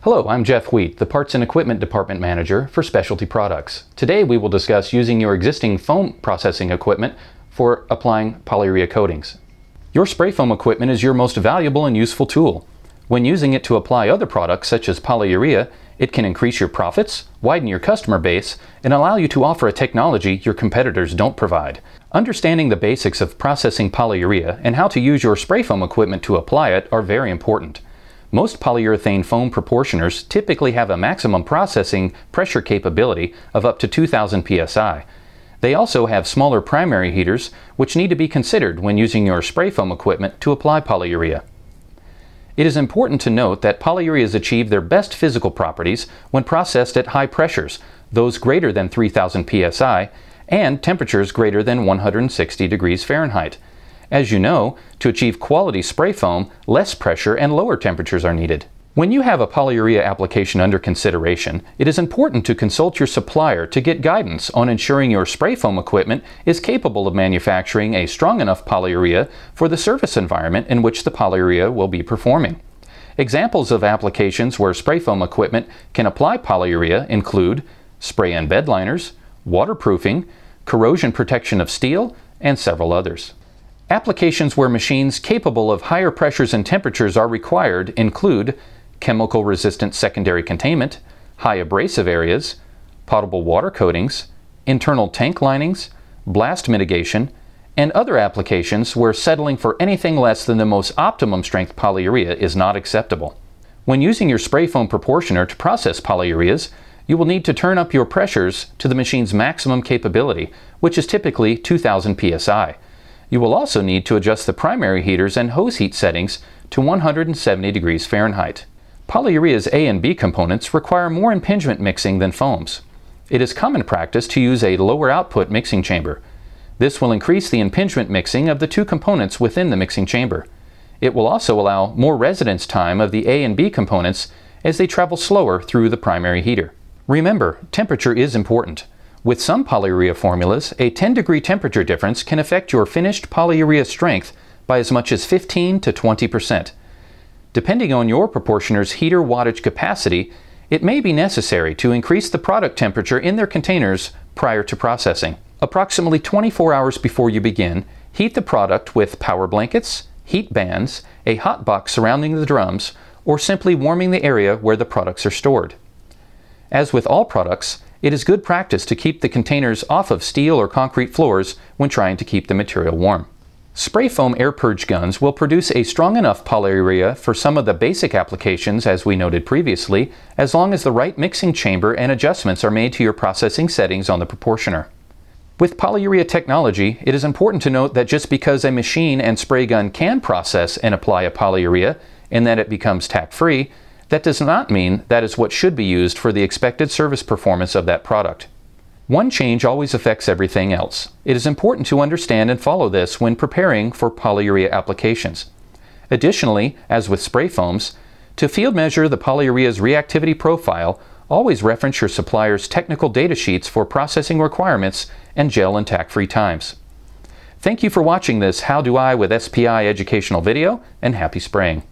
Hello, I'm Jeff Wheat, the Parts and Equipment Department Manager for Specialty Products. Today we will discuss using your existing foam processing equipment for applying polyurea coatings. Your spray foam equipment is your most valuable and useful tool. When using it to apply other products such as polyurea, it can increase your profits, widen your customer base, and allow you to offer a technology your competitors don't provide. Understanding the basics of processing polyurea and how to use your spray foam equipment to apply it are very important. Most polyurethane foam proportioners typically have a maximum processing pressure capability of up to 2000 psi. They also have smaller primary heaters, which need to be considered when using your spray foam equipment to apply polyurea. It is important to note that polyureas achieve their best physical properties when processed at high pressures, those greater than 3000 psi, and temperatures greater than 160 degrees Fahrenheit. As you know, to achieve quality spray foam, less pressure and lower temperatures are needed. When you have a polyurea application under consideration, it is important to consult your supplier to get guidance on ensuring your spray foam equipment is capable of manufacturing a strong enough polyurea for the surface environment in which the polyurea will be performing. Examples of applications where spray foam equipment can apply polyurea include spray and bed liners, waterproofing, corrosion protection of steel, and several others. Applications where machines capable of higher pressures and temperatures are required include chemical-resistant secondary containment, high abrasive areas, potable water coatings, internal tank linings, blast mitigation, and other applications where settling for anything less than the most optimum strength polyurea is not acceptable. When using your spray foam proportioner to process polyureas, you will need to turn up your pressures to the machine's maximum capability, which is typically 2000 psi. You will also need to adjust the primary heaters and hose heat settings to 170 degrees Fahrenheit. Polyurea's A and B components require more impingement mixing than foams. It is common practice to use a lower output mixing chamber. This will increase the impingement mixing of the two components within the mixing chamber. It will also allow more residence time of the A and B components as they travel slower through the primary heater. Remember, temperature is important. With some polyurea formulas, a 10-degree temperature difference can affect your finished polyurea strength by as much as 15 to 20%. Depending on your proportioner's heater wattage capacity, it may be necessary to increase the product temperature in their containers prior to processing. Approximately 24 hours before you begin, heat the product with power blankets, heat bands, a hot box surrounding the drums, or simply warming the area where the products are stored. As with all products, it is good practice to keep the containers off of steel or concrete floors when trying to keep the material warm. Spray foam air purge guns will produce a strong enough polyurea for some of the basic applications as we noted previously, as long as the right mixing chamber and adjustments are made to your processing settings on the proportioner. With polyurea technology, it is important to note that just because a machine and spray gun can process and apply a polyurea and that it becomes tack-free, that does not mean that is what should be used for the expected service performance of that product. One change always affects everything else. It is important to understand and follow this when preparing for polyurea applications. Additionally, as with spray foams, to field measure the polyurea's reactivity profile, always reference your supplier's technical data sheets for processing requirements and gel and tack-free times. Thank you for watching this How Do I with SPI educational video, and happy spraying.